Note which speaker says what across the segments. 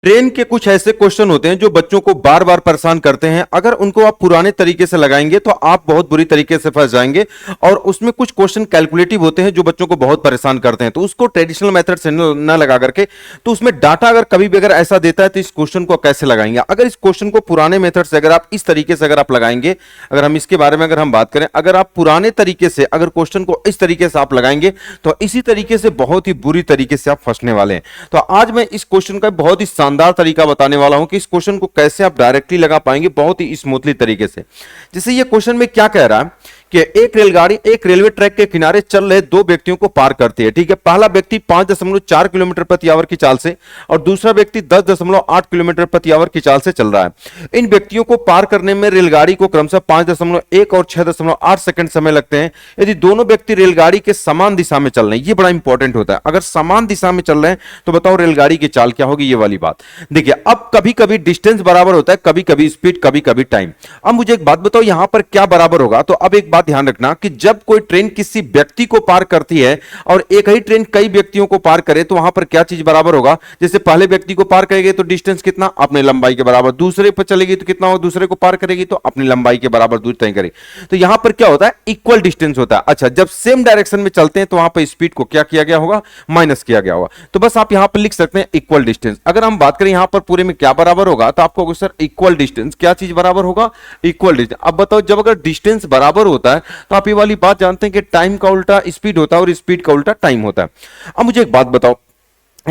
Speaker 1: Train के कुछ ऐसे क्वेश्चन होते हैं जो बच्चों को बार बार परेशान करते हैं। अगर उनको आप पुराने तरीके से लगाएंगे तो आप बहुत बुरी तरीके से फंस जाएंगे। और उसमें कुछ क्वेश्चन कैलकुलेटिव होते हैं जो बच्चों को बहुत परेशान करते हैं, तो उसको ट्रेडिशनल मेथड से न लगा करके, तो उसमें डाटा अगर कभी भी अगर ऐसा देता है तो इस क्वेश्चन को कैसे लगाएंगे। अगर इस क्वेश्चन को पुराने मेथड से अगर आप इस तरीके से अगर आप लगाएंगे, अगर हम इसके बारे में अगर हम बात करें, अगर आप पुराने तरीके से अगर क्वेश्चन को इस तरीके से आप लगाएंगे तो इसी तरीके से बहुत ही बुरी तरीके से आप फंसने वाले हैं। तो आज मैं इस क्वेश्चन का बहुत ही शानदार तरीका बताने वाला हूं कि इस क्वेश्चन को कैसे आप डायरेक्टली लगा पाएंगे बहुत ही स्मूथली तरीके से। जैसे ये क्वेश्चन में क्या कह रहा है कि एक रेलगाड़ी एक रेलवे ट्रैक के किनारे चल रहे दो व्यक्तियों को पार करती है। ठीक है, पहला व्यक्ति 5.4 किलोमीटर प्रति आवर की चाल से और दूसरा व्यक्ति 10.8 किलोमीटर प्रति आवर की चाल से चल रहा है। इन व्यक्तियों को पार करने में रेलगाड़ी को क्रमशः 5.1 और 6.8 सेकंड समय लगते हैं यदि दोनों व्यक्ति रेलगाड़ी के समान दिशा में चल रहे हैं। ये बड़ा इंपॉर्टेंट होता है, अगर समान दिशा में चल रहे हैं तो बताओ रेलगाड़ी की चाल क्या होगी, ये वाली बात। देखिए, अब कभी कभी डिस्टेंस बराबर होता है, कभी कभी स्पीड, कभी कभी टाइम। अब मुझे एक बात बताओ यहां पर क्या बराबर होगा। तो अब एक बात ध्यान रखना कि जब कोई ट्रेन किसी व्यक्ति को पार करती है और एक ही ट्रेन कई व्यक्तियों को पार करे तो वहां पर क्या चीज बराबर होगा। जैसे पहले व्यक्ति को पार करेगी तो डिस्टेंस कितना, अपनी लंबाई के बराबर। दूसरे पर चलेगी तो कितना होगा, दूसरे को पार करेगी तो अपनी लंबाई के बराबर दूर तय करेगी। तो यहां पर क्या होता है, इक्वल डिस्टेंस होता है। अच्छा, जब सेम डायरेक्शन में चलते हैं तो वहां पर स्पीड को क्या किया गया होगा, माइनस किया गया होगा। तो बस आप यहां पर लिख सकते हैं इक्वल डिस्टेंस। अगर हम बात करें यहां पर पूरे में क्या बराबर होगा तो आपको सर इक्वल डिस्टेंस, क्या चीज बराबर होगा, इक्वल डिस्टेंस। अब बताओ जब अगर डिस्टेंस बराबर होता है तो आप ये वाली बात जानते हैं कि टाइम का उल्टा स्पीड होता है और स्पीड का उल्टा टाइम होता है। अब मुझे एक बात बताओ,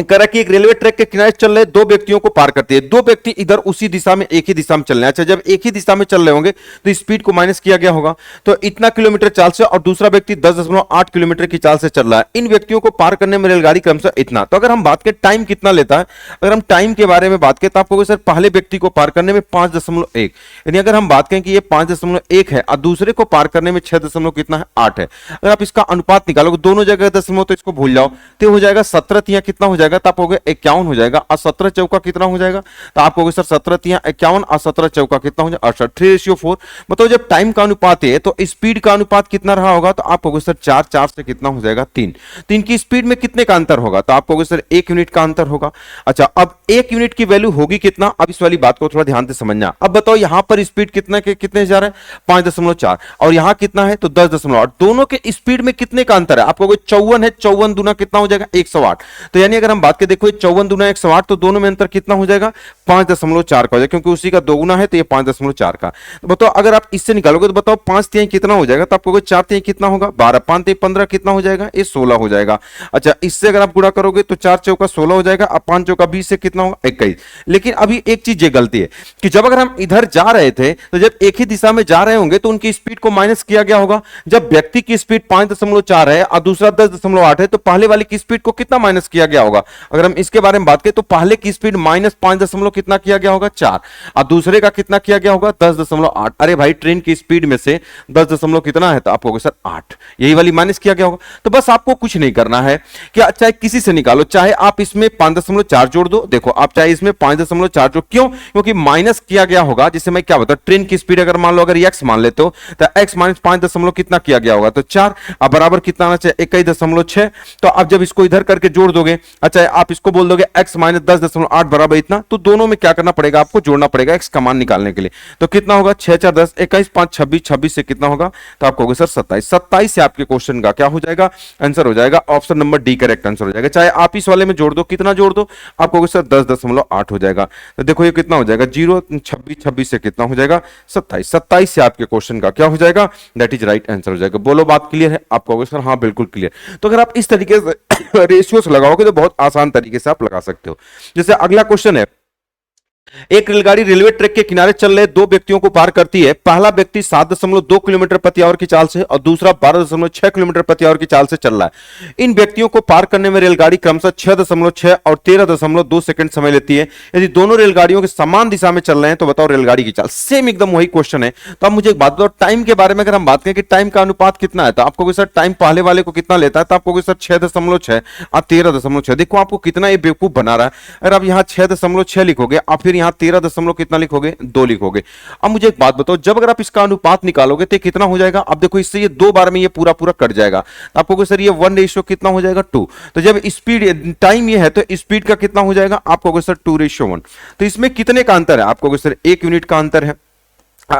Speaker 1: करा कि एक रेलवे ट्रैक के किनारे चल रहे दो व्यक्तियों को पार करती है। दो व्यक्ति इधर उसी दिशा में एक ही दिशा में चल रहे हैं। अच्छा, जब एक ही दिशा में चल रहे होंगे तो स्पीड को माइनस किया गया होगा। तो इतना किलोमीटर चाल से और दूसरा व्यक्ति 10.8 किलोमीटर की चाल से चल रहा है। इन व्यक्तियों को पार करने में रेलगाड़ी क्रमशः इतना। तो अगर हम बात करें टाइम कितना लेता है, अगर हम टाइम के बारे में बात करें तो आपको सर पहले व्यक्ति को पार करने में 5.1, यानी अगर हम बात करें कि ये 5.1 है और दूसरे को पार करने में 6 कितना है, 8 है। अगर आप इसका अनुपात निकालोगे दोनों जगह दशमलव तो इसको भूल जाओ, तो हो जाएगा 17 कितना हो जाएगा, तो आप हो गए 51 हो जाएगा। और 17 चौका कितना हो जाएगा, तो आप कहोगे सर 17 51 और 17 चौका कितना हो जाएगा 68, 3:4। मतलब जब टाइम का अनुपात है तो स्पीड का अनुपात कितना रहा होगा, तो आप कहोगे सर 4, 4 से कितना हो जाएगा 3। 3 की स्पीड में कितने का अंतर होगा, तो आप कहोगे सर 1 यूनिट का अंतर होगा। अच्छा, अब 1 यूनिट की वैल्यू होगी कितना, अब इस वाली बात को थोड़ा ध्यान से समझना। अब बताओ यहां पर स्पीड कितना के कितने जा रहा है, 5.4 और यहां कितना है तो 10.8। दोनों के स्पीड में कितने का अंतर है, आप कहोगे 54 है, 54 दूना कितना हो जाएगा 108। तो यानी अगर हम बात करें देखो 54 दूना 108 तो दोनों में अंतर कितना हो जाएगा 5.4 का हो जाएगा, क्योंकि उसी का दोगुना है तो ये 5.4 का। तो बताओ अगर आप इससे निकालोगे तो बताओ 5 तिहाई कितना हो जाएगा, तो आपको 4 तिहाई कितना होगा 12, 5 तिहाई 15 कितना हो जाएगा, ये 16 हो जाएगा। अच्छा, इससे अगर आप गुणा करोगे तो 4 चौका 16 हो जाएगा, अब 5 चौका 20 से कितना होगा 21। लेकिन अभी एक चीज ये गलती है कि जब अगर हम इधर जा रहे थे तो जब एक ही दिशा में जा रहे होंगे तो उनकी स्पीड को माइनस किया गया होगा। जब व्यक्ति की स्पीड 5.4 है और दूसरा 10.8 है तो पहले वाले की स्पीड को कितना माइनस किया गया होगा। अगर हम इसके बारे में बात करें तो पहले की स्पीड माइनस 5 कितना किया गया होगा 4 और दूसरे का कितना किया गया होगा 10.8। अरे भाई, ट्रेन की स्पीड में से 10 कितना है, तो आपको सर 8, यही वाली माइनस किया गया होगा। तो बस आपको कुछ नहीं करना है कि चाहे किसी से निकालो, चाहे आप इसमें 5.4 जोड़ दो। देखो, आप चाहे इसमें 5.4 जोड़, क्यों, क्योंकि माइनस किया गया होगा। जिसे मैं क्या बताऊं, ट्रेन की स्पीड अगर मान लो अगर x मान लेते हो तो x माइनस 5 कितना किया गया होगा तो 4 अब बराबर कितना आना चाहिए 21.6। तो अब जब इसको इधर करके जोड़ दोगे, अच्छा आप इसको बोल दोगे x माइनस 10.8 बराबर इतना, तो दोनों में क्या करना पड़ेगा, आपको जोड़ना पड़ेगा x का मान निकालने के लिए। तो कितना होगा 6 4 10, 21 5 26, 26 से कितना होगा, तो आप कहोगे सर 27। 27 से आपके क्वेश्चन का क्या हो जाएगा, आंसर हो जाएगा option number D correct answer हो जाएगा। चाहे आप इस वाले में जोड़ दो, कितना जोड़ दो, आप कहोगे सर 10.8 हो जाएगा। तो देखो ये कितना हो जाएगा 0 26, 26 से कितना हो जाएगा 27। 27 से आपके क्वेश्चन का क्या हो जाएगा, दैट इज राइट आंसर हो जाएगा। बोलो बात क्लियर है, आप कहोगे सर हाँ बिल्कुल क्लियर। तो अगर आप इस तरीके से रेशियोस लगाओगे तो बहुत आसान तरीके से आप लगा सकते हो। जैसे अगला क्वेश्चन है, एक रेलगाड़ी रेलवे ट्रैक के किनारे चल रहे दो व्यक्तियों को पार करती है। पहला व्यक्ति 7.2 किलोमीटर प्रति आवर की चाल से और दूसरा 12.6 किलोमीटर प्रति आवर की चाल से चल रहा है। इन व्यक्तियों को पार करने में रेलगाड़ी क्रमशः 6.6 और 13.2 सेकंड समय लेती है। यदि दोनों रेलगाड़ियों के समान दिशा में चल रहे हैं तो बताओ रेलगाड़ी की चाल। सेम एकदम वही क्वेश्चन है। तो अब मुझे एक बात बताओ, टाइम के बारे में अगर हम बात करें कि टाइम का अनुपात कितना है, तो आपको सर टाइम पहले वाले को कितना लेता है, तो आपको सर 6.6 और 13.6। देखो आपको कितना ये बेवकूफ बना रहा है। अगर आप यहाँ 6.6 लिखोगे और फिर यहाँ 13 कितना लिखोगे, 2 लिखोगे। अब मुझे एक बात बताओ, जब अगर आप इसका अनुपात निकालोगे तो कितना हो जाएगा? अब देखो इससे ये 2 बार में ये पूरा पूरा कट जाएगा, तो आपको कहोगे सर ये 1 कितना हो जाएगा, 2। तो जब स्पीड टाइम ये है तो स्पीड का कितना हो जाएगा? आपको कहोगे सर 2:1। तो इसमें कितने का अंतर है? आपको कहोगे सर 1 यूनिट का अंतर है।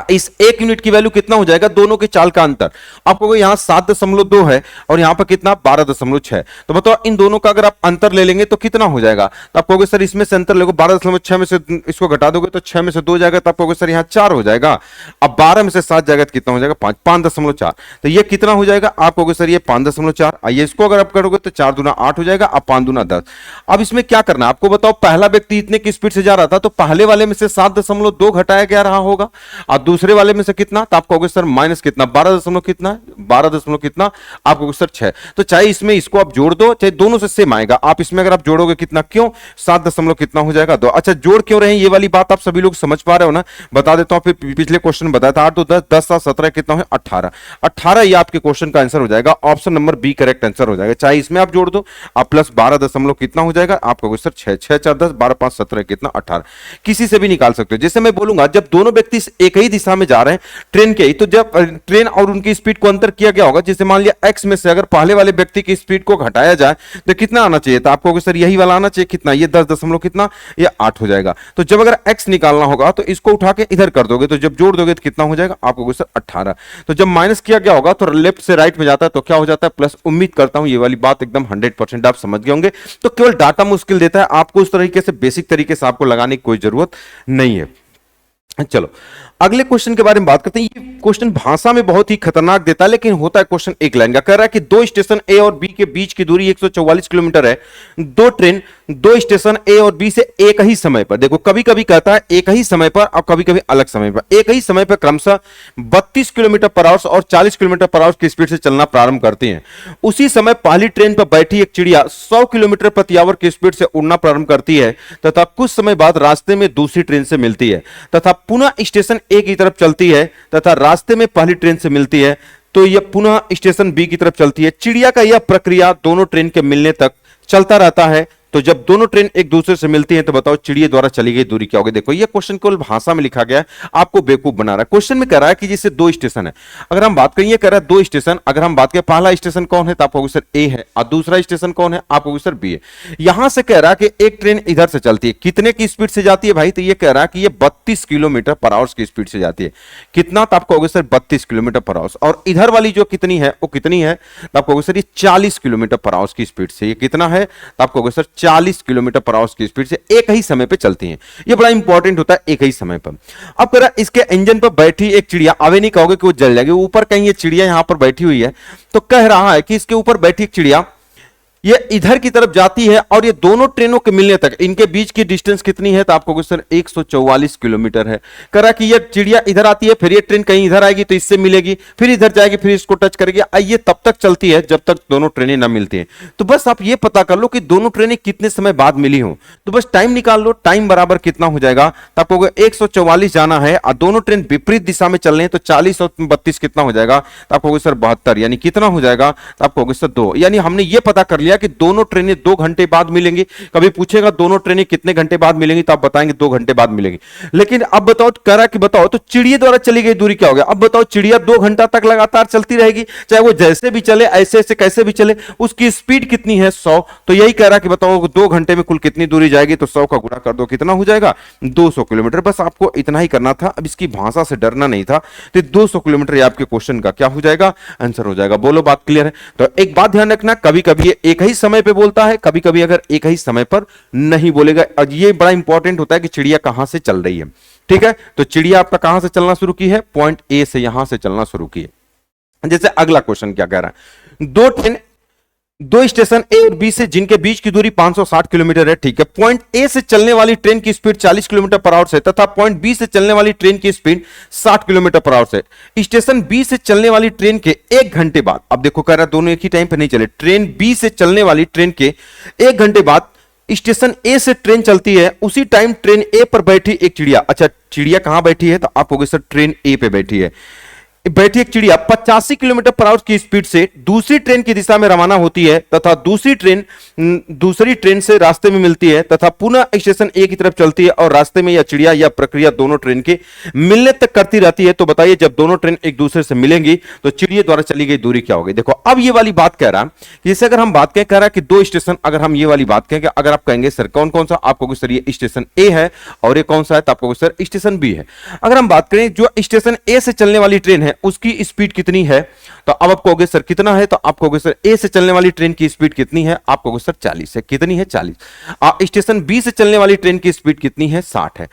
Speaker 1: इस 1 यूनिट की वैल्यू कितना हो जाएगा? दोनों के चाल का अंतर। आपको यहां 7.2 है और यहां पर कितना 12.6। तो बताओ इन दोनों का अगर आप अंतर ले लेंगे तो कितना हो जाएगा? तो आप कहोगे सर इसमें से अंतर लोगे 12.6 में से इसको घटा दोगे तो 6 में से 2 जाएगा, तो आप कहोगे सर यहां 4 हो जाएगा। अब 12 में से 7 जाएगा तो कितना हो जाएगा? 5.4। तो ये कितना हो जाएगा? आप कहोगे सर ये 5.4। आइए इसको अगर आप करोगे तो 4 दूना 8 हो जाएगा, अब 5 दूना 10। अब इसमें क्या करना है आपको बताओ, पहला व्यक्ति इतने की स्पीड से जा रहा था तो पहले वाले में से 7.2 घटाया गया रहा होगा, और दूसरे वाले में से कितना? तो आप कहोगे सर माइनस कितना, 12 कितना, 12 कितना, आप कहोगे सर 6। तो चाहे इसमें इसको आप जोड़ दो, चाहे दोनों से सेम आएगा, आप इसमें अगर आप जोड़ोगे कितना, क्यों 7 कितना हो जाएगा 2। अच्छा जोड़ क्यों रहे हैं, ये वाली बात आप सभी लोग समझ पा रहे हो ना? बता देता हूं, फिर पिछले क्वेश्चन बताया था 8 2 10 10 7 17 कितना है 18। 18 ये आपके क्वेश्चन का आंसर हो जाएगा, option number B correct answer हो जाएगा। चाहे इसमें आप जोड़ दो, आप प्लस 12 कितना हो जाएगा, आप कहोगे सर 6 6 4 10 12 5 17 कितना 18। किसी से भी निकाल सकते हो। जैसे मैं बोलूंगा जब दोनों व्यक्ति एक ही दिशा में जा रहे हैं ट्रेन के, तो जब ट्रेन और उनकी स्पीड को अंतर किया गया होगा, जैसे मान लिया x में से अगर पहले वाले व्यक्ति की स्पीड को घटाया जाए तो कितना आना चाहिए था? आपको सर यही वाला आना चाहिए, कितना, ये 10 कितना, ये 8 हो जाएगा। तो जब अगर x निकालना होगा तो इसको उठा के इधर कर दोगे, तो जब जोड़ दोगे तो कितना हो जाएगा? आपको सर 18। तो जब माइनस किया गया होगा तो लेफ्ट से राइट में जाता है तो क्या हो जाता है? प्लस। उम्मीद करता हूं ये वाली बात एकदम 100% आप समझ गए होंगे। तो केवल डाटा मुश्किल देता है, आपको उस तरीके से बेसिक तरीके से आपको लगाने की कोई जरूरत नहीं है। चलो अगले क्वेश्चन के बारे में बात करते हैं। ये क्वेश्चन भाषा में बहुत ही खतरनाक देता है, लेकिन होता है क्वेश्चन एक लाइन का। कह रहा है कि 2 स्टेशन ए और बी के बीच की दूरी 144 किलोमीटर है। 2 ट्रेन 2 स्टेशन ए और बी से एक ही समय पर, देखो कभी कभी कहता है एक ही समय पर और कभी कभी अलग समय पर, एक ही समय पर क्रमशः 32 किलोमीटर पर आवर और 40 किलोमीटर पर आवर की स्पीड से चलना प्रारंभ करती हैं। उसी समय पहली ट्रेन पर बैठी एक चिड़िया 100 किलोमीटर प्रति आवर की स्पीड से उड़ना प्रारंभ करती है तथा कुछ समय बाद रास्ते में दूसरी ट्रेन से मिलती है तथा पुनः स्टेशन ए की तरफ चलती है तथा रास्ते में पहली ट्रेन से मिलती है, तो यह पुनः स्टेशन बी की तरफ चलती है। चिड़िया का यह प्रक्रिया दोनों ट्रेन के मिलने तक चलता रहता है। तो जब दोनों ट्रेन एक दूसरे से मिलती हैं तो बताओ चिड़िया द्वारा चली गई दूरी क्या होगी? देखो ये क्वेश्चन केवल भाषा में लिखा गया है, आपको बेवकूफ बना रहा है। क्वेश्चन में कह रहा है कि जैसे 2 स्टेशन है, अगर हम बात करें, ये कह रहा है 2 स्टेशन, अगर हम बात करें पहला स्टेशन कौन है तो आप कहोगे सर ए है, और दूसरा स्टेशन कौन है? आप कहोगे सर बी है। यहां से कह रहा है कि एक ट्रेन इधर से चलती है, कितने की स्पीड से जाती है भाई? तो ये कह रहा है कि ये 32 किलोमीटर पर आवर की स्पीड से जाती है। कितना? तो आप कहोगे सर 32 किलोमीटर पर आवर। और इधर वाली जो कितनी है वो कितनी है? तो आप कहोगे सर ये 40 किलोमीटर पर आवर की स्पीड से। ये कितना है? तो आप कहोगे सर 40 किलोमीटर पर आवर की स्पीड से एक ही समय पे चलती हैं। ये बड़ा इंपॉर्टेंट होता है, एक ही समय पर। अब कह रहा है इसके इंजन पर बैठी एक चिड़िया, अवे नहीं कहोगे कि वो जल जाएगी, ऊपर कहीं ये चिड़िया यहां पर बैठी हुई है, तो कह रहा है कि इसके ऊपर बैठी एक चिड़िया ये इधर की तरफ जाती है और ये दोनों ट्रेनों के मिलने तक इनके बीच की डिस्टेंस कितनी है? तो आपको सर 144 किलोमीटर है। कह रहा कि ये चिड़िया इधर आती है, फिर ये ट्रेन कहीं इधर आएगी तो इससे मिलेगी, फिर इधर जाएगी, फिर इसको टच करेगी। ये तब तक चलती है जब तक दोनों ट्रेनें ना मिलती हैं। तो बस आप ये पता कर लो कि दोनों ट्रेनें कितने समय बाद मिली हो, तो बस टाइम निकाल लो। टाइम बराबर कितना हो जाएगा? तो आपको 144 जाना है और दोनों ट्रेन विपरीत दिशा में चल रहे हैं, तो 40 और 32 कितना हो जाएगा? तो आपको सर 72, यानी कितना हो जाएगा? तो आपको सर 2। यानी हमने ये पता कर लिया कि दोनों ट्रेनें 2 घंटे बाद मिलेंगी। कभी पूछेगा दोनों ट्रेनें कितने घंटे बाद मिलेंगी, तो आप बताएंगे 2 घंटे बाद मिलेंगी। लेकिन अब बताओ, कह रहा कि बताओ तो चिड़िया द्वारा चली गई दूरी क्या हो गया? अब बताओ चिड़िया 2 घंटा तक लगातार चलती रहेगी, चाहे वो जैसे भी चले, ऐसे ऐसे कैसे भी चले, उसकी स्पीड कितनी है? 100। तो यही कह रहा कि बताओ 2 घंटे में कुल कितनी दूरी जाएगी? तो 100 का गुणा कर दो, कितना हो जाएगा? 200 किलोमीटर। बस आपको इतना ही करना था, अब इसकी भाषा से डरना नहीं था। तो 200 किलोमीटर आपके क्वेश्चन का क्या हो जाएगा? आंसर हो जाएगा। बोलो बात क्लियर है? तो एक बात ध्यान रखना, कभी कभी ये एक ही समय पे बोलता है, कभी कभी अगर एक ही समय पर नहीं बोलेगा। और ये बड़ा इंपॉर्टेंट होता है कि चिड़िया कहां से चल रही है। ठीक है, तो चिड़िया आपका कहां से चलना शुरू की है? पॉइंट ए से यहां से चलना शुरू की है। जैसे अगला क्वेश्चन क्या कह रहा है? 2 ट्रेन 2 स्टेशन ए और बी से जिनके बीच की दूरी 560 किलोमीटर है। ठीक है, पॉइंट ए से चलने वाली ट्रेन की स्पीड 40 किलोमीटर पर आवर से तथा पॉइंट बी से चलने वाली ट्रेन की स्पीड 60 किलोमीटर पर आवर से। स्टेशन बी से चलने वाली ट्रेन के 1 घंटे बाद, अब देखो कह रहा है दोनों एक ही टाइम पर नहीं चले, ट्रेन बी से चलने वाली ट्रेन के 1 घंटे बाद स्टेशन ए से ट्रेन चलती है। उसी टाइम ट्रेन ए पर बैठी एक चिड़िया। अच्छा, चिड़िया कहां बैठी है? तो आप कहोगे सर ट्रेन ए पे बैठी है। बैठी एक चिड़िया 85 किलोमीटर पर आवर की स्पीड से दूसरी ट्रेन की दिशा में रवाना होती है तथा दूसरी ट्रेन से रास्ते में मिलती है तथा पुनः स्टेशन ए की तरफ चलती है और रास्ते में यह चिड़िया या प्रक्रिया दोनों ट्रेन के मिलने तक करती रहती है। तो बताइए जब दोनों ट्रेन एक दूसरे से मिलेंगी तो चिड़िया द्वारा चली गई दूरी क्या होगी। देखो अब ये वाली बात कह रहा है, जैसे अगर हम बात कह रहा है कि दो स्टेशन, अगर हम ये वाली बात कहें, अगर आप कहेंगे सर कौन कौन सा, आप कहोगे सर ये स्टेशन ए है और ये कौन सा है, तो आप कहोगे सर स्टेशन बी है। अगर हम बात करें जो स्टेशन ए से चलने वाली ट्रेन है उसकी स्पीड कितनी है, तो अब आप कहोगे सर कितना है, तो आप कहोगे सर ए से चलने वाली ट्रेन की स्पीड कितनी है, आप कहोगे सर 40 है। कितनी है? 40। स्टेशन बी से चलने वाली ट्रेन की स्पीड कितनी है? 60 है।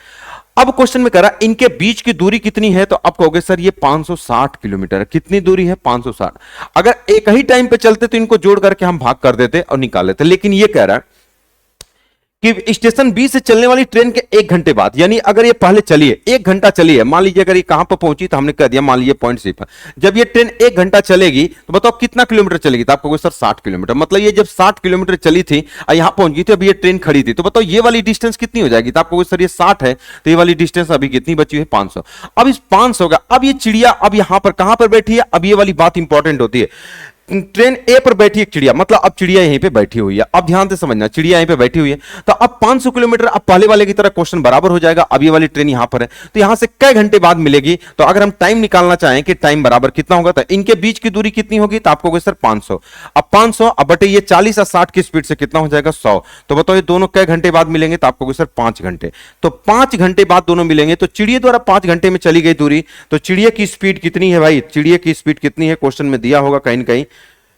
Speaker 1: अब क्वेश्चन में कह रहा इनके बीच की दूरी कितनी है, तो आप कहोगे सर ये 560 किलोमीटर। कितनी दूरी है? 560। अगर एक ही टाइम पे चलते तो इनको जोड़ करके हम भाग कर देते और निकाल लेते, लेकिन ये कह रहा है कि स्टेशन बी से चलने वाली ट्रेन के 1 घंटे बाद, यानी अगर ये पहले चली है 1 घंटा चली है, मान लीजिए अगर ये कहां पर पहुंची तो हमने कह दिया मान लीजिए पॉइंट सी पर, जब ये ट्रेन 1 घंटा चलेगी तो बताओ कितना किलोमीटर चलेगी, तो आपको कहोगे सर 60 किलोमीटर। मतलब ये जब 60 किलोमीटर चली थी और यहां पहुंच गई थी, अभी ये ट्रेन खड़ी थी, तो बताओ ये वाली डिस्टेंस कितनी हो जाएगी, तो आपको कहोगे सर ये 60 है, तो ये वाली डिस्टेंस अभी कितनी बची है? 500। अब इस 500 का, अब ये चिड़िया अब यहां पर कहां पर बैठी है, अब ये वाली बात इंपॉर्टेंट होती है। ट्रेन ए पर बैठी एक चिड़िया, मतलब अब चिड़िया यहीं पे बैठी हुई है। अब ध्यान से समझना, चिड़िया यहीं पे बैठी हुई है, तो अब 500 किलोमीटर, अब पहले वाले की तरह क्वेश्चन बराबर हो जाएगा। अब ये वाली ट्रेन यहां पर है, तो यहां से कई घंटे बाद मिलेगी, तो अगर हम टाइम निकालना चाहें कि टाइम बराबर कितना होगा, तो इनके बीच की दूरी कितनी होगी, तो आपको सर 500। अब 500 अब बटे ये 40 और 60 की स्पीड से कितना हो जाएगा? 100। तो बताओ ये दोनों कई घंटे बाद मिलेंगे, तो आपको सर 5 घंटे। तो 5 घंटे बाद दोनों मिलेंगे, तो चिड़िया द्वारा 5 घंटे में चली गई दूरी, तो चिड़िया की स्पीड कितनी है भाई? चिड़िया की स्पीड कितनी है क्वेश्चन में दिया होगा कहीं ना कहीं।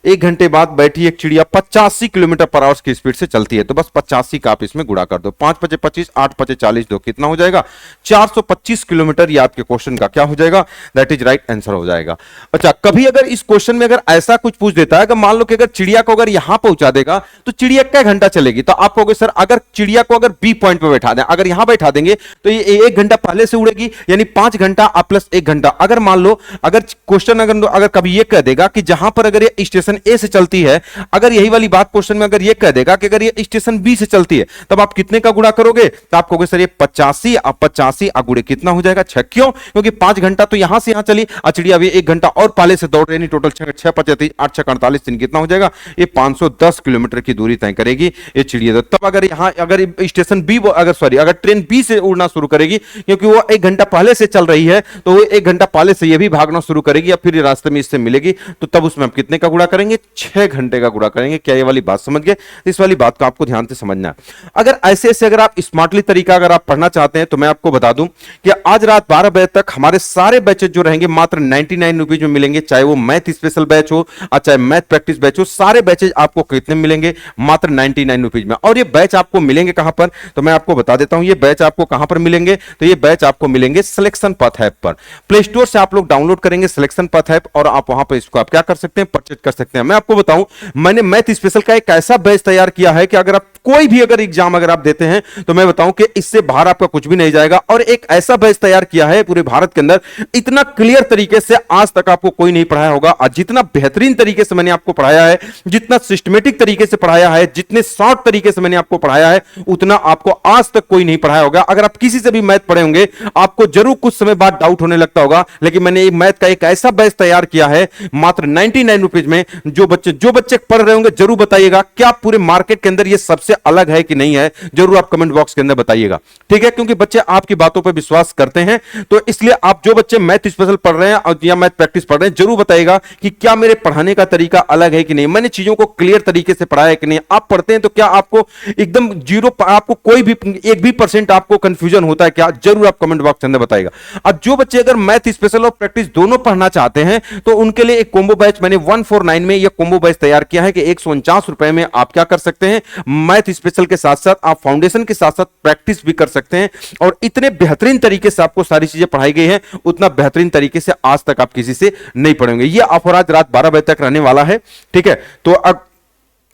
Speaker 1: 1 घंटे बाद बैठी एक चिड़िया 85 किलोमीटर पर आवर की स्पीड से चलती है, तो बस 85 का आप इसमें गुणा कर दो, 5 पचे 25, 8 पचे 40, दो कितना हो जाएगा? 425 किलोमीटर। ये आपके क्वेश्चन का क्या हो जाएगा? दैट इज राइट आंसर हो जाएगा। अच्छा, कभी अगर इस क्वेश्चन में अगर ऐसा कुछ पूछ देता है कि मान लो कि अगर चिड़िया को अगर यहां पहुंचा देगा तो चिड़िया क्या घंटा चलेगी, तो आप कहोगे सर अगर चिड़िया को अगर बी पॉइंट पे बैठा दें, अगर यहां बैठा देंगे तो ये 1 घंटा पहले से उड़ेगी, यानी 5 घंटा प्लस 1 घंटा। अगर मान लो अगर क्वेश्चन अगर कभी ये कह देगा कि जहां पर अगर ये स्टेशन ए से चलती है, अगर यही वाली बात क्वेश्चन में अगर ये कह देगा कि अगर ये स्टेशन बी से चलती है, तब आप कितने का गुणा करोगे, तो आप कहोगे सर ये 85, अब 85 गुणे कितना हो जाएगा? 6। क्यों? क्योंकि 5 घंटा तो यहां से यहां चली, चिड़िया अभी 1 घंटा और पहले से दौड़ रही, टोटल 6 पचे 8 6 48 दिन कितना हो जाएगा? ये 510 किलोमीटर की दूरी तय करेगी ये चिड़िया। तब अगर यहां अगर स्टेशन बी अगर ट्रेन बी से उड़ना शुरू करेगी, क्योंकि वो 1 घंटा पहले से चल रही है, तो वो 1 घंटा पहले से ये भी भागना शुरू करेगी या फिर रास्ते में इससे मिलेगी, तो तब उसमें हम कितने का गुणा करेंगे? 6 घंटे का गुणा करेंगे। क्या ये वाली बात समझ गए? इस वाली बात को आपको ध्यान से समझना है। अगर ऐसे ऐसे अगर आप स्मार्टली तरीका अगर आप पढ़ना चाहते हैं तो मैं आपको बता दूं कि आज रात 12 बजे तक हमारे सारे बैचेज जो रहेंगे मात्र 99 रुपीज में मिलेंगे, चाहे वो मैथ स्पेशल बैच हो और चाहे मैथ प्रैक्टिस बैच हो, सारे बैचेज आपको कितने मिलेंगे? मात्र 99 रुपीज में। और ये बैच आपको मिलेंगे कहां पर, तो मैं आपको बता देता हूं ये बैच आपको कहां पर मिलेंगे। तो ये बैच आपको मिलेंगे सिलेक्शन पथ ऐप पर। प्ले स्टोर से आप लोग डाउनलोड करेंगे सिलेक्शन पथ ऐप और आप वहां पर इसको आप क्या कर सकते हैं? परचेज कर सकते हैं। मैं आपको बताऊं, मैंने मैथ स्पेशल का एक ऐसा बैच तैयार किया है कि अगर आप कोई भी अगर एग्जाम अगर आप देते हैं तो मैं बताऊं कि इससे बाहर आपका कुछ भी नहीं जाएगा। और एक ऐसा बैच तैयार किया है पूरे भारत के अंदर, इतना क्लियर तरीके से आज तक आपको कोई नहीं पढ़ाया होगा। और जितना बेहतरीन तरीके से मैंने आपको पढ़ाया है, जितना सिस्टमेटिक तरीके से पढ़ाया है, जितने शॉर्ट तरीके से मैंने आपको पढ़ाया है, उतना आपको आज तक कोई नहीं पढ़ाया होगा। अगर आप किसी से भी मैथ पढ़े होंगे, आपको जरूर कुछ समय बाद डाउट होने लगता होगा, लेकिन मैंने मैथ का एक ऐसा बैच तैयार किया है मात्र 99 रुपीज में। जो बच्चे पढ़ रहे होंगे जरूर बताइएगा क्या पूरे मार्केट के अंदर ये सबसे अलग है कि नहीं है, जरूर आप कमेंट बॉक्स के अंदर बताइएगा, ठीक है? क्योंकि बच्चे आपकी बातों पर विश्वास करते हैं, तो इसलिए आप जो बच्चे मैथ स्पेशल पढ़ रहे हैं या मैथ प्रैक्टिस पढ़ रहे हैं, जरूर बताइएगा कि क्या मेरे पढ़ाने का तरीका अलग है कि नहीं, मैंने चीजों को क्लियर तरीके से पढ़ाया है कि नहीं। आप पढ़ते हैं तो क्या आपको एकदम जीरो, आपको कोई भी 1% आपको कंफ्यूजन होता है क्या, जरूर आप कमेंट बॉक्स के अंदर बताइएगा। अब जो बच्चे अगर मैथ स्पेशल और प्रैक्टिस दोनों पढ़ना चाहते हैं तो उनके लिए एक कॉम्बो बैच मैंने 149 में यह कॉम्बो बैच तैयार किया है कि 149 रुपए में आप क्या कर सकते हैं, मैथ स्पेशल के साथ साथ आप फाउंडेशन के साथ साथ प्रैक्टिस भी कर सकते हैं। और इतने बेहतरीन तरीके से आपको सारी चीजें पढ़ाई गई हैं, उतना बेहतरीन तरीके से आज तक आप किसी से नहीं पढ़ेंगे। यह ऑफर आज रात 12 बजे तक रहने वाला है, ठीक है? तो अब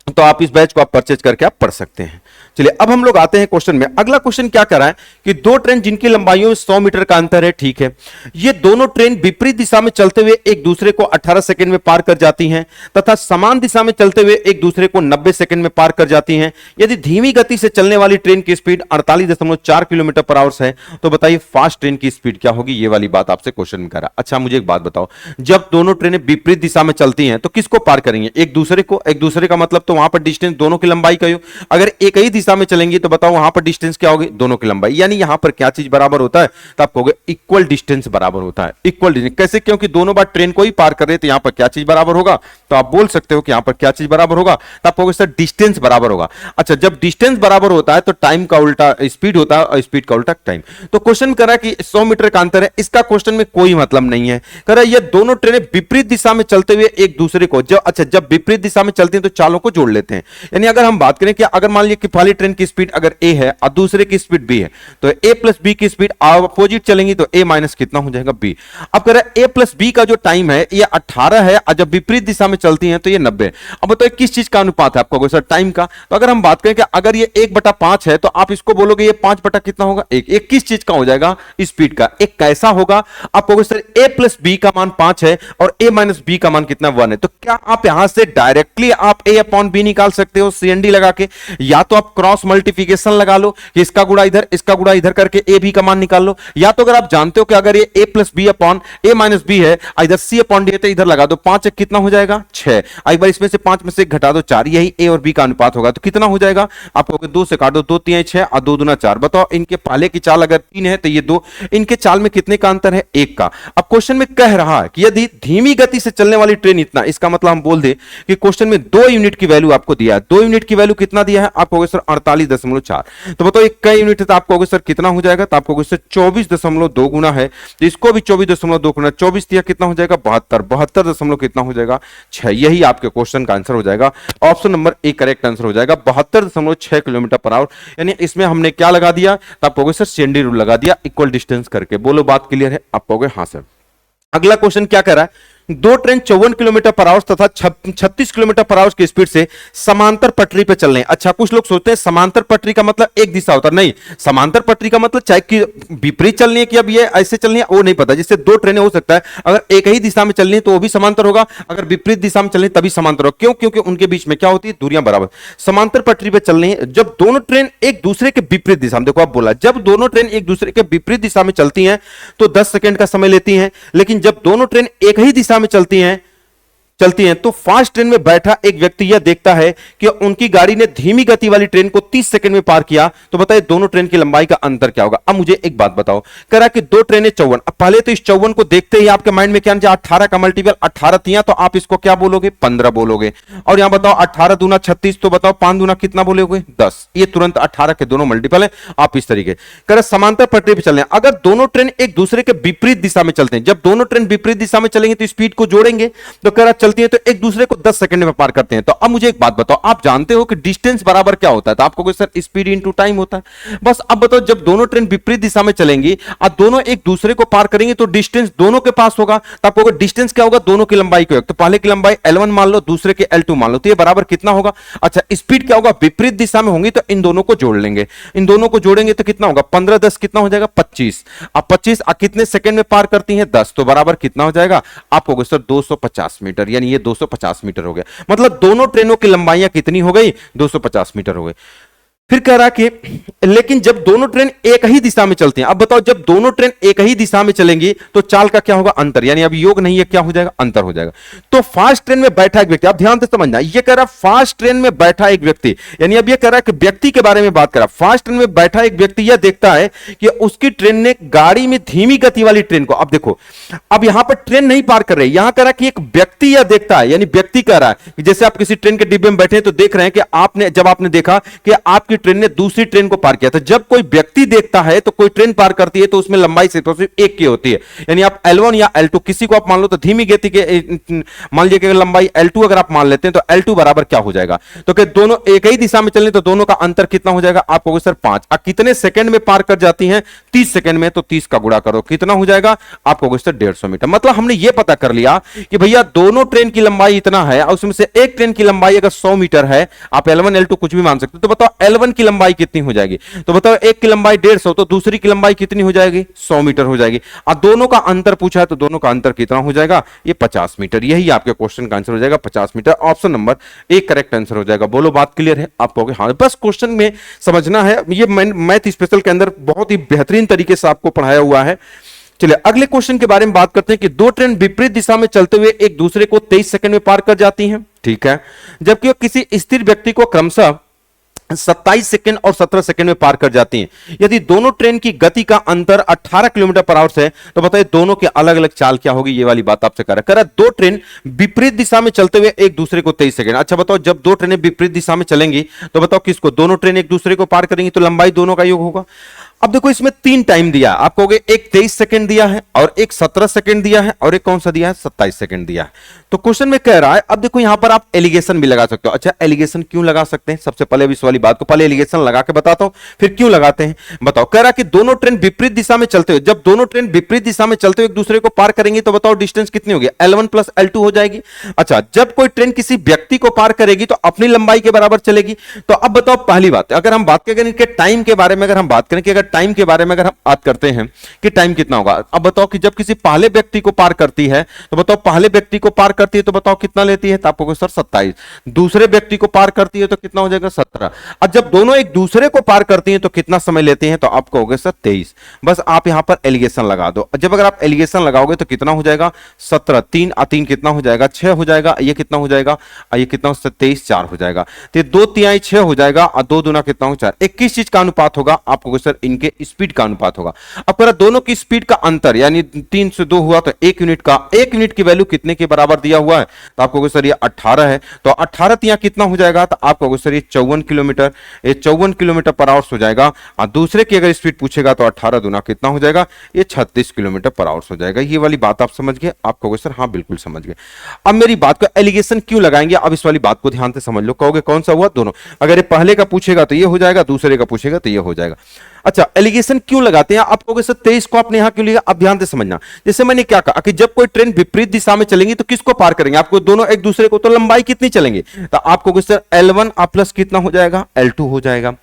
Speaker 1: तो आप इस बैच को आप परचेज करके आप पढ़ सकते हैं। चलिए अब हम लोग आते हैं क्वेश्चन में। अगला क्वेश्चन क्या कर रहा है कि दो ट्रेन जिनकी लंबाइयों में 100 मीटर का अंतर है, ठीक है, ये दोनों ट्रेन विपरीत दिशा में चलते हुए एक दूसरे को 18 सेकंड में पार कर जाती हैं तथा समान दिशा में चलते हुए एक दूसरे को 90 सेकंड में पार कर जाती हैं। यदि धीमी गति से चलने वाली ट्रेन की स्पीड 48.4 किलोमीटर पर आवर है, तो बताइए फास्ट ट्रेन की स्पीड क्या होगी। ये वाली बात आपसे क्वेश्चन में करा। अच्छा मुझे एक बात बताओ, जब दोनों ट्रेनें विपरीत दिशा में चलती हैं तो किसको पार करेंगे? एक दूसरे को। एक दूसरे का मतलब तो वहां पर डिस्टेंस दोनों की लंबाई का हो। अगर एक ही दिशा में चलेंगे तो बताओ वहां पर डिस्टेंस क्या होगी? दोनों की लंबाई। यानी यहां पर क्या चीज बराबर होता है? तो आप कहोगे इक्वल डिस्टेंस बराबर होता है। इक्वल डिस्टेंस कैसे? क्योंकि दोनों बार ट्रेन को ही पार कर रहे हैं, तो यहां पर क्या चीज बराबर होगा? तो आप बोल सकते हो कि यहां पर क्या चीज बराबर होगा? तो आप कहोगे सर डिस्टेंस बराबर होगा। अच्छा जब डिस्टेंस बराबर होता है तो टाइम का उल्टा स्पीड होता है और स्पीड का उल्टा टाइम। तो क्वेश्चन करा कि 100 मीटर का अंतर है, इसका क्वेश्चन में कोई मतलब नहीं है। करा ये दोनों ट्रेनें विपरीत दिशा में चलते हुए एक दूसरे को जब विपरीत दिशा में चलती हैं तो चालों को जोड़ लेते हैं। यानी अगर हम बात करें कि अगर मान लीजिए कि पहली ट्रेन की स्पीड अगर a है और दूसरे की स्पीड b है, तो a प्लस बी की स्पीड अपोजिट चलेंगी तो a माइनस कितना हो जाएगा? b। अब कह रहे a प्लस बी का जो टाइम है ये 18 है और जब विपरीत दिशा में चलती हैं तो ये 90। अब बताइए किस चीज का अनुपात है? आपको सर टाइम का। तो अगर हम बात करें कि अगर ये 1/5 है तो आप इसको बोलोगे ये 5 बटा कितना होगा? 1। एक किस चीज का हो जाएगा? स्पीड का। एक कैसा होगा? आप कहोगे सर a प्लस बी का मान 5 है और a माइनस बी का मान कितना? 1 है। तो क्या आप यहां से डायरेक्टली आप a अपॉन बी निकाल सकते हो सीएनडी लगा के, या तो आप क्रॉस मल्टीप्लिकेशन लगा लो कि इसका गुणा इधर इसका गुणा इधर करके ए बी का मान निकाल लो, या तो अगर आप जानते हो कि अगर ये a plus B upon A minus B है, इधर सी अपॉन डी है, तो इधर लगा दो 5 कितना हो जाएगा? 6। एक बार इसमें से 5 में से घटा दो 4, यही ए और बी का अनुपात होगा। तो कितना हो जाएगा? आप कहोगे 2 से काट दो, 2 3 6 और 2 दूना 4। बताओ इनके पहले की चाल अगर 3 है तो ये 2, इनके चाल में कितने का अंतर है? 1 का। अब क्वेश्चन में कह रहा है कि यदि धीमी गति से चलने वाली ट्रेन इतना, इसका मतलब हम बोल दे कि क्वेश्चन में 2 यूनिट की वैल्यू आपको दिया है। 2 यूनिट की वैल्यू कितना दिया है? आप कहोगे सर 48.4। तो बताओ एक कई यूनिट है तो आप कहोगे सर कितना हो जाएगा? तो आप कहोगे सर 24.2 गुना है, तो इसको भी 24.2 गुना 24 दिया कितना हो जाएगा? 72। 72 दशमलव कितना हो जाएगा? 6। यही आपके क्वेश्चन का आंसर हो जाएगा। Option number A correct answer हो जाएगा 72.6 किलोमीटर पर आवर। यानी इसमें हमने क्या लगा दिया? तो आप कहोगे सर सीएनडी रूल लगा दिया इक्वल डिस्टेंस करके। बोलो बात क्लियर है? आप कहोगे हां सर। अगला क्वेश्चन क्या कर रहा है? दो ट्रेन 54 किलोमीटर पर आवर तथा 36 किलोमीटर पर आवर की स्पीड से समांतर पटरी पर चल रहे हैं। अच्छा कुछ लोग सोचते हैं समांतर पटरी का मतलब एक दिशा होता है, नहीं, समांतर पटरी का मतलब चाहे कि विपरीत चलनी है कि अब ये ऐसे चलनी है वो नहीं पता। जिससे दो ट्रेनें हो सकता है अगर एक ही दिशा में चलनी है तो वो भी समांतर होगा, अगर विपरीत दिशा में चलनी तभी समांतर होगा। क्यों? क्योंकि उनके बीच में क्या होती है? दूरियां बराबर। समांतर पटरी पर चलनी है जब दोनों ट्रेन एक दूसरे के विपरीत दिशा में, देखो आप बोला जब दोनों ट्रेन एक दूसरे के विपरीत दिशा में चलती हैं तो 10 सेकंड का समय लेती हैं, लेकिन जब दोनों ट्रेन एक ही दिशा में चलती हैं तो फास्ट ट्रेन में बैठा एक व्यक्ति यह देखता है कि उनकी गाड़ी ने धीमी गति वाली ट्रेन को 30 सेकंड में पार किया। तो बताइए दोनों ट्रेन की लंबाई का अंतर क्या होगा? अब मुझे एक बात बताओ, कह रहा कि दो ट्रेनें 54। अब पहले तो इस 54 को देखते ही आपके माइंड में क्या 18 का मल्टीपल 18 थियां, तो आप इसको क्या बोलोगे? 15 बोलोगे। और यहां बताओ 18 दूना 36, तो बताओ 5 दूना कितना बोलोगे? 10। ये तुरंत 18 के दोनों मल्टीपल है। आप इस तरीके कह रहे समांतर पटरी पर चलने, अगर दोनों ट्रेन एक दूसरे के विपरीत दिशा में चलते हैं, जब दोनों ट्रेन विपरीत दिशा में चलेंगे तो स्पीड को जोड़ेंगे, तो कह रहा चलती है तो एक दूसरे को 10 सेकंड में पार करते हैं। तो अब मुझे एक बात बताओ, आप जानते हो कि डिस्टेंस बराबर क्या होता है? तो आपको सर स्पीड इनटू टाइम होता है। बस अब बताओ जब दोनों ट्रेन विपरीत दिशा में चलेंगी और दोनों एक दूसरे को पार करेंगे तो डिस्टेंस दोनों के पास होगा। तो आपको डिस्टेंस क्या होगा? दोनों की लंबाई को, तो पहले की लंबाई L1 मान लो, दूसरे के L2 मान लो, तो ये बराबर कितना होगा? अच्छा स्पीड क्या होगा? विपरीत दिशा में होंगी तो इन दोनों को जोड़ लेंगे, इन दोनों को जोड़ेंगे तो कितना होगा? 15 10 कितना हो जाएगा? 25। अब 25 कितने सेकंड में पार करती हैं? 10। तो बराबर कितना हो जाएगा? आपको सर 250 मीटर, यानी ये 250 मीटर हो गया। मतलब दोनों ट्रेनों की लंबाइयां कितनी हो गई? 250 मीटर हो गई। फिर कह रहा कि लेकिन जब दोनों ट्रेन एक ही दिशा में चलती हैं, अब बताओ जब दोनों ट्रेन एक ही दिशा में चलेंगी तो चाल का क्या होगा? अंतर। यानी अब योग नहीं है, क्या हो जाएगा? अंतर हो जाएगा। तो फास्ट ट्रेन में बैठा एक व्यक्ति, अब ध्यान से समझना, ये कह रहा फास्ट ट्रेन में बैठा एक व्यक्ति, यानी अब ये कह रहा है कि व्यक्ति के बारे में बात कर रहा। फास्ट ट्रेन में बैठा एक व्यक्ति यह देखता है कि उसकी ट्रेन ने गाड़ी में धीमी गति वाली ट्रेन को, अब देखो अब यहां पर ट्रेन नहीं पार कर रही, यहां कह रहा है कि एक व्यक्ति यह देखता है, यानी व्यक्ति कह रहा है कि जैसे आप किसी ट्रेन के डिब्बे में बैठे हैं तो देख रहे हैं कि आपने जब आपने देखा कि आपकी ट्रेन ने दूसरी ट्रेन को पार किया था। जब कोई व्यक्ति देखता है तो कोई ट्रेन पार करती है तो उसमें लंबाई सिर्फ एक की होती है, यानी आप L1 या L2 किसी को आप मान लो तो धीमी गति के मान लीजिए कि लंबाई L2 अगर आप मान लेते हैं तो L2 बराबर क्या हो जाएगा, तो कि दोनों एक ही दिशा में चलने तो दोनों का अंतर कितना हो जाएगा, आप कहोगे सर 5। कितने सेकंड में पार कर जाती हैं, 30 सेकंड में, तो 30 का गुणा करो कितना हो जाएगा, आप कहोगे सर 150 मीटर। मतलब हमने ये पता कर लिया कि भैया दोनों ट्रेन की लंबाई इतना है, उसमें से एक ट्रेन की लंबाई अगर 100 मीटर है, आप L1 L2 कुछ भी मान सकते हो, तो बताओ L1 की लंबाई कितनी हो जाएगी, तो बताओ एक की लंबाई 150 तो दूसरी की लंबाई कितनी हो जाएगी, 100 मीटर हो जाएगी। और दोनों का अंतर पूछा है तो दोनों का अंतर कितना हो जाएगा, ये 50 मीटर। यही आपके क्वेश्चन का आंसर हो जाएगा 50 metre. Option number A correct answer हो जाएगा। बोलो बात क्लियर है, आप कहोगे हाँ। बस क्वेश्चन में समझना है, ये मैथ स्पेशल के अंदर बहुत ही बेहतरीन तरीके से आपको पढ़ाया हुआ है। चलिए अगले क्वेश्चन के बारे में बात करते हैं कि दो ट्रेन विपरीत दिशा में चलते हुए एक दूसरे को 23 सेकंड में पार कर जाती हैं, ठीक है, जबकि वो किसी स्थिर व्यक्ति को क्रमशः 27 सेकंड और 17 सेकंड में पार कर जाती हैं। यदि दोनों ट्रेन की गति का अंतर 18 किलोमीटर पर आवर है तो बताइए दोनों के अलग अलग चाल क्या होगी, ये वाली बात आपसे कर रहा है। दो ट्रेन विपरीत दिशा में चलते हुए एक दूसरे को 23 सेकंड। अच्छा बताओ जब दो ट्रेनें विपरीत दिशा में चलेंगी तो बताओ किसको, दोनों ट्रेन एक दूसरे को पार करेंगी तो लंबाई दोनों का योग होगा। अब देखो इसमें 3 टाइम दिया, आप कहोगे एक 23 सेकंड दिया है और एक 17 सेकंड दिया है और एक कौन सा दिया है, 27 सेकंड दिया है। तो क्वेश्चन में कह रहा है, अब देखो यहां पर आप एलिगेशन भी लगा सकते हो। अच्छा एलिगेशन क्यों लगा सकते हैं, सबसे पहले इस वाली बात को पहले एलिगेशन लगा के बताता हूं फिर क्यों लगाते हैं। बताओ, कह रहा कि दोनों ट्रेन विपरीत दिशा में चलते हुए, जब दोनों ट्रेन विपरीत दिशा में चलते हुए एक दूसरे को पार करेंगे तो बताओ डिस्टेंस कितनी होगी, L1 प्लस L2 हो जाएगी। अच्छा जब कोई ट्रेन किसी व्यक्ति को पार करेगी तो अपनी लंबाई के बराबर चलेगी। तो अब बताओ पहली बात, अगर हम बात करें कि टाइम के बारे में, अगर हम बात करें कि अगर टाइम के बारे में अगर हम बात करते हैं कि टाइम कितना होगा, अब बताओ कि जब किसी पहले व्यक्ति को पार करती है तो बताओ पहले व्यक्ति को पार करती है तो बताओ कितना लेती है, तो आपको सर 27। दूसरे व्यक्ति को पार करती है तो कितना हो जाएगा 17। और जब दोनों एक दूसरे को पार करती हैं तो कितना समय लेते हैं, तो आप कहोगे सर 23। बस आप यहां पर एलिगेशन लगा दो। जब अगर आप एलिगेशन लगाओगे तो कितना हो जाएगा 17, 3 और 3 कितना हो जाएगा 6 हो जाएगा, ये कितना हो जाएगा, ये कितना 23, 4 हो जाएगा, तो 2 तिहाई 6 हो जाएगा और 2 दूना कितना हो 4। 21 चीज का अनुपात होगा, आप कहोगे सर इनके स्पीड का अनुपात होगा। अब अगर दोनों की स्पीड का अंतर यानी 3 से 2 हुआ तो 1 यूनिट का, 1 यूनिट की वैल्यू कितने के बराबर दिया हुआ है, तो आप कहोगे सर ये 18 है, तो 18 तिया कितना हो जाएगा, तो आप कहोगे सर ये 54 किलोमीटर, ये 54 किलोमीटर पर आवर हो जाएगा। और दूसरे की अगर स्पीड पूछेगा तो 18 दूना कितना हो जाएगा, ये 36 किलोमीटर पर आवर हो जाएगा। ये वाली बात आप समझ गए, आप कहोगे सर हाँ बिल्कुल समझ गए। अब मेरी बात को एलिगेशन क्यों लगाएंगे, अब इस वाली बात को ध्यान से समझ लो। कहोगे कौन सा हुआ, दोनों, अगर ये पहले का पूछेगा तो ये हो जाएगा, दूसरे का पूछेगा तो ये हो जाएगा। अच्छा एलिगेशन क्यों लगाते हैं, आप कहोगे सर 23 को आपने यहां क्यों लिया, अब ध्यान से समझना। जैसे मैंने क्या कहा कि जब कोई ट्रेन विपरीत दिशा में चलेंगी तो किसको पार करेंगे, आपको दोनों एक दूसरे को, तो लंबाई कितनी चलेंगे, तो आप कहोगे सर L1 प्लस कितना हो जाएगा, L2 हो जाएगा,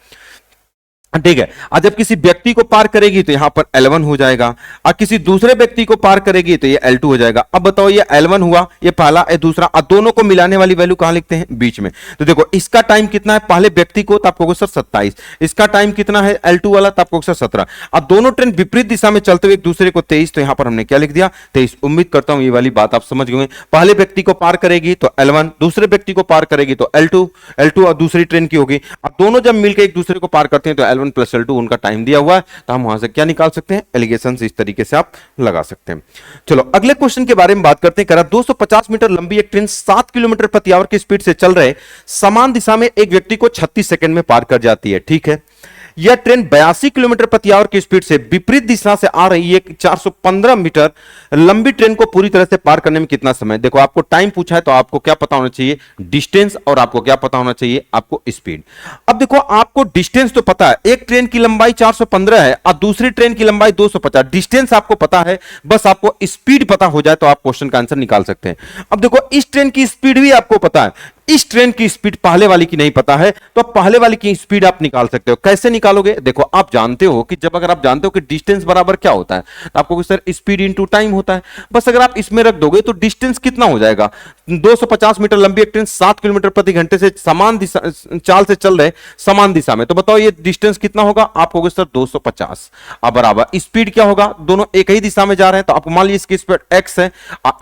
Speaker 1: ठीक है। और जब किसी व्यक्ति को पार करेगी तो यहां पर L1 हो जाएगा और किसी दूसरे व्यक्ति को पार करेगी तो ये L2 हो जाएगा। अब बताओ ये L1 हुआ, ये पहला, ये दूसरा, और दोनों को मिलाने वाली वैल्यू कहां लिखते हैं, बीच में। तो देखो इसका टाइम कितना है पहले व्यक्ति को, तो आप कहोगे सर 27। इसका टाइम कितना है L2 वाला, तो आप कहोगे सर 17। अब दोनों ट्रेन विपरीत दिशा में चलते हुए एक दूसरे को 23, तो यहां पर हमने क्या लिख दिया 23। उम्मीद करता हूं ये वाली बात आप समझ गए। पहले व्यक्ति को पार करेगी तो L1, दूसरे व्यक्ति को पार करेगी तो L2 और दूसरी ट्रेन की होगी। अब दोनों जब मिलकर एक दूसरे को पार करते हैं तो L1 प्लस L2 उनका टाइम दिया हुआ है, तो हम वहां से क्या निकाल सकते हैं, एलिगेशन इस तरीके से आप लगा सकते हैं। चलो अगले क्वेश्चन के बारे में बात करते हैं। करा 250 मीटर लंबी एक ट्रेन 7 किलोमीटर प्रति आवर की स्पीड से चल रहे समान दिशा में एक व्यक्ति को 36 सेकंड में पार कर जाती है, ठीक है। यह ट्रेन 82 किलोमीटर प्रति आवर की स्पीड से विपरीत दिशा से आ रही है 415 मीटर लंबी ट्रेन को पूरी तरह से पार करने में कितना समय। देखो आपको टाइम पूछा है तो आपको क्या पता होना चाहिए, डिस्टेंस, और आपको क्या पता होना चाहिए, आपको स्पीड। अब देखो आपको डिस्टेंस तो पता है, एक ट्रेन की लंबाई 415 है और दूसरी ट्रेन की लंबाई 250। डिस्टेंस आपको पता है, बस आपको स्पीड पता हो जाए तो आप क्वेश्चन का आंसर निकाल सकते हैं। अब देखो इस ट्रेन की स्पीड भी आपको पता है, इस ट्रेन की स्पीड पहले वाली की नहीं पता है, तो पहले वाली की स्पीड आप निकाल सकते हो। कैसे निकालोगे, देखो आप जानते हो कि जब अगर आप जानते हो कि डिस्टेंस बराबर क्या होता है, तो आपको सर स्पीड इनटू टाइम होता है। बस अगर आप इसमें रख दोगे तो डिस्टेंस कितना हो जाएगा, 250 मीटर लंबी एक ट्रेन 7 किलोमीटर प्रति घंटे से समान दिशा चाल से चल रहे समान दिशा में, तो बताओ ये डिस्टेंस कितना होगा, आप कहोगे सर 250। अब बराबर स्पीड क्या होगा, दोनों एक ही दिशा में जा रहे हैं, तो आप मान लीजिए इसकी स्पीड x है,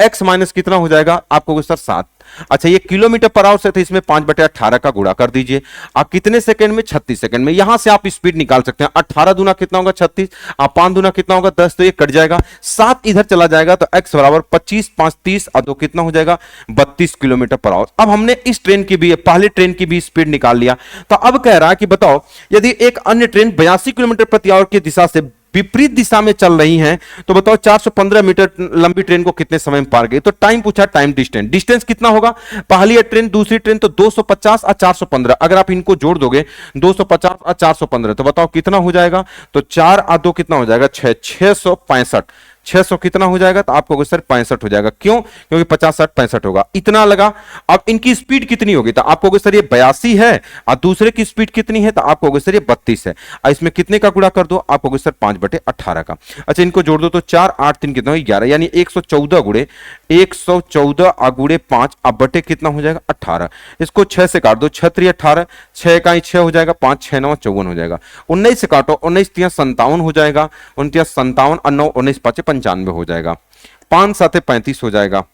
Speaker 1: x माइनस कितना हो जाएगा, आप कहोगे सर 7। अच्छा ये किलोमीटर पर आवर से, तो इसमें 5/18 का गुणा कर दीजिए। आप कितने सेकंड में? 36 सेकंड में। यहां से आप स्पीड निकाल सकते हैं। 18 दूना कितना होगा? 36। आप 5 दूना कितना होगा? 10, तो ये कट जाएगा। 7 इधर चला जाएगा, तो x बराबर 25, 5 30 और 2 कितना हो जाएगा? 32 किलोमीटर पर आवर। अब हमने इस ट्रेन की भी, पहले ट्रेन की भी स्पीड निकाल लिया। तो अब कह रहा है कि बताओ यदि एक अन्य ट्रेन 82 किलोमीटर प्रति आवर की दिशा से विपरीत दिशा में चल रही हैं, तो बताओ 415 मीटर लंबी ट्रेन को कितने समय में पार गई? तो टाइम पूछा, टाइम डिस्टेंस, डिस्टेंस कितना होगा? पहली ट्रेन दूसरी ट्रेन, तो 250 और 415, अगर आप इनको जोड़ दोगे 250 और 415, तो बताओ कितना हो जाएगा? तो 4 और 2 कितना हो जाएगा? 6, 665। 600 कितना हो जाएगा? तो आपको सर 65 हो जाएगा। क्यों? क्योंकि 50 60 65 होगा, इतना लगा। अब इनकी स्पीड कितनी होगी? तो आपको सर ये 82 है और दूसरे की स्पीड कितनी है? तो आपको सर ये 32 है। और इसमें कितने का गुणा कर दो? आपको सर 5/18 का। अच्छा इनको जोड़ दो, तो 4 8 3 कितना हो? 11, यानी 114 गुणे 114 गुणे 5 अब बटे कितना हो जाएगा? 18। इसको 6 से काट दो, 6 3 18, 6 का 6 हो जाएगा, 5 6 9 54 हो जाएगा। 19 से काटो, 19 3 57 हो जाएगा, 29 57 और 9 19 5 95 हो जाएगा। 5 7 35 हो जाएगा।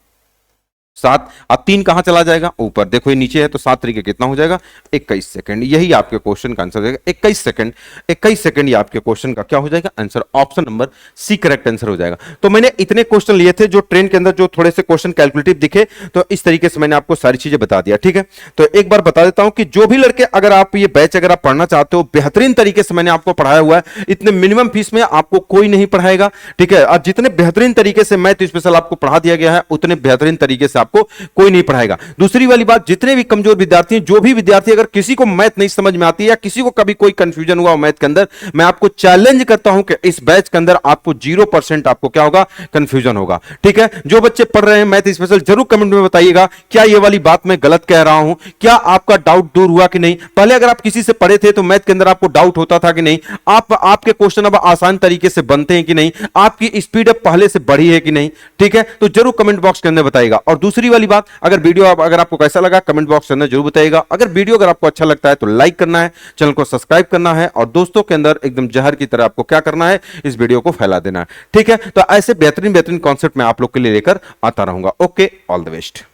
Speaker 1: 7 अब 3 कहां चला जाएगा? ऊपर। देखो ये नीचे है, तो 7 तरीके कितना हो जाएगा? 21 सेकंड। यही आपके क्वेश्चन का आंसर हो जाएगा, 21 सेकंड। 21 सेकंड ये आपके क्वेश्चन का क्या हो जाएगा? Answer. Option number C correct answer हो जाएगा। तो मैंने इतने क्वेश्चन लिए थे जो ट्रेन के अंदर जो थोड़े से क्वेश्चन कैलकुलेटिव दिखे, तो इस तरीके से मैंने आपको सारी चीजें बता दिया। ठीक है, तो एक बार बता देता हूं कि जो भी लड़के, अगर आप ये बैच अगर आप पढ़ना चाहते हो, बेहतरीन तरीके से मैंने आपको पढ़ाया हुआ है। इतने मिनिमम फीस में आपको कोई नहीं पढ़ाएगा। ठीक है, और जितने बेहतरीन तरीके से मैथ स्पेशल आपको पढ़ा दिया गया है, उतने बेहतरीन तरीके से आपको कोई नहीं पढ़ाएगा। दूसरी वाली बात, जितने भी कमजोर विद्यार्थी हैं, जो भी विद्यार्थी अगर किसी को मैथ नहीं समझ में आती है या किसी को कभी कोई कंफ्यूजन हुआ मैथ के अंदर, मैं आपको चैलेंज करता हूं कि इस बैच के अंदर आपको 0% आपको क्या होगा? कंफ्यूजन होगा। ठीक है, जो बच्चे पढ़ रहे हैं मैथ स्पेशल, जरूर कमेंट में बताइएगा क्या ये वाली बात मैं गलत कह रहा हूं, क्या आपका डाउट दूर हुआ कि नहीं। पहले अगर आप किसी से पढ़े थे तो मैथ के अंदर आपको डाउट होता था कि नहीं, आपके क्वेश्चन अब आसान तरीके से बनते हैं कि नहीं, आपकी स्पीड अब पहले से बढ़ी है कि नहीं। ठीक है, तो जरूर कमेंट बॉक्स के अंदर बताइएगा। और दूसरी वाली बात, अगर वीडियो अगर आपको कैसा लगा कमेंट बॉक्स के अंदर जरूर बताइएगा। अगर वीडियो अगर आपको अच्छा लगता है तो लाइक करना है, चैनल को सब्सक्राइब करना है, और दोस्तों के अंदर एकदम जहर की तरह आपको क्या करना है? इस वीडियो को फैला देना है। ठीक है, तो ऐसे बेहतरीन बेहतरीन कॉन्सेप्ट मैं आप लोग के लिए लेकर आता रहूंगा। Okay, all the best.